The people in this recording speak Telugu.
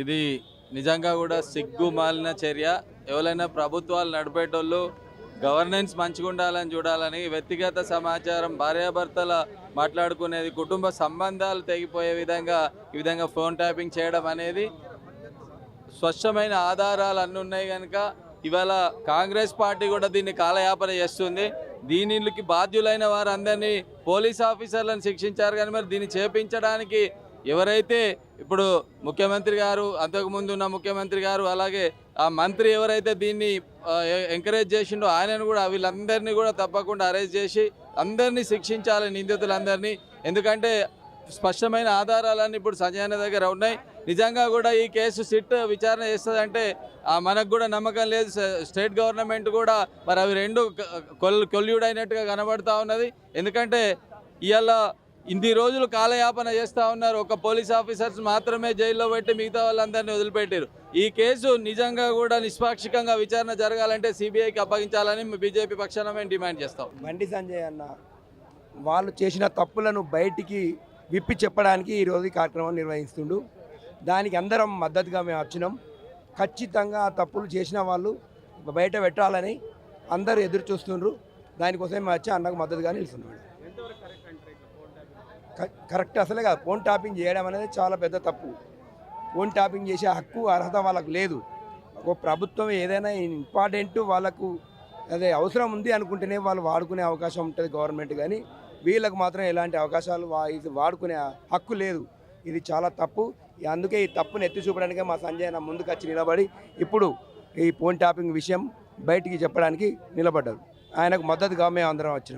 ఇది నిజంగా కూడా సిగ్గుమాలిన చర్య. ఎవరైనా ప్రభుత్వాలు నడిపేటోళ్ళు గవర్నెన్స్ మంచిగా ఉండాలని చూడాలని, వ్యక్తిగత సమాచారం భార్యాభర్తల మాట్లాడుకునేది, కుటుంబ సంబంధాలు తెగిపోయే విధంగా ఈ విధంగా ఫోన్ ట్యాపింగ్ చేయడం అనేది స్వచ్ఛమైన ఆధారాలు అన్నీ ఉన్నాయి కనుక ఇవాళ కాంగ్రెస్ పార్టీ కూడా దీన్ని కాలయాపన చేస్తుంది. దీనికి బాధ్యులైన వారందరినీ పోలీస్ ఆఫీసర్లను శిక్షించారు, కానీ మరి దీన్ని చేపించడానికి ఎవరైతే ఇప్పుడు ముఖ్యమంత్రి గారు, అంతకుముందు ఉన్న ముఖ్యమంత్రి గారు, అలాగే ఆ మంత్రి ఎవరైతే దీన్ని ఎంకరేజ్ చేసిండో ఆయనను కూడా, వీళ్ళందరినీ కూడా తప్పకుండా అరెస్ట్ చేసి అందరినీ శిక్షించాలి, నిందితులందరినీ. ఎందుకంటే స్పష్టమైన ఆధారాలన్నీ ఇప్పుడు సంజయ్ అన్న దగ్గర ఉన్నాయి. నిజంగా కూడా ఈ కేసు సిట్ విచారణ చేస్తుందంటే మనకు కూడా నమ్మకం లేదు. స్టేట్ గవర్నమెంట్ కూడా మరి అవి రెండు కొల్యూడైనట్టుగా కనబడుతూ ఉన్నది. ఎందుకంటే ఇవాళ ఇన్ని రోజులు కాలయాపన చేస్తూ ఉన్నారు. ఒక పోలీస్ ఆఫీసర్స్ మాత్రమే జైల్లో పెట్టి మిగతా వాళ్ళందరినీ వదిలిపెట్టారు. ఈ కేసు నిజంగా కూడా నిష్పాక్షికంగా విచారణ జరగాలంటే సిబిఐకి అప్పగించాలని బీజేపీ పక్షాన మేము డిమాండ్ చేస్తాం. బండి సంజయ్ అన్న వాళ్ళు చేసిన తప్పులను బయటికి విప్పి చెప్పడానికి ఈరోజు ఈ కార్యక్రమం నిర్వహిస్తుండు. దానికి అందరం మద్దతుగా మేము వచ్చినాం. ఖచ్చితంగా ఆ తప్పులు చేసిన వాళ్ళు బయట పెట్టాలని అందరూ ఎదురు చూస్తుండ్రు. దానికోసం మేము వచ్చి అన్నకు మద్దతుగా నిలుస్తున్నాం. కరెక్ట్ అసలే కాదు. ఫోన్ ట్యాపింగ్ చేయడం అనేది చాలా పెద్ద తప్పు. ఫోన్ ట్యాపింగ్ చేసే హక్కు అర్హత వాళ్ళకు లేదు. ఒక ప్రభుత్వం ఏదైనా ఇంపార్టెంట్ వాళ్ళకు అదే అవసరం ఉంది అనుకుంటేనే వాళ్ళు వాడుకునే అవకాశం ఉంటుంది గవర్నమెంట్, కానీ వీళ్ళకు మాత్రం ఎలాంటి అవకాశాలు ఇది వాడుకునే హక్కు లేదు. ఇది చాలా తప్పు. అందుకే ఈ తప్పును ఎత్తి చూపడానికే మా సంజయ్ నా ముందుకు వచ్చి నిలబడి ఇప్పుడు ఈ ఫోన్ ట్యాపింగ్ విషయం బయటికి చెప్పడానికి నిలబడ్డారు. ఆయనకు మద్దతుగా మేము అందరం వచ్చినాం.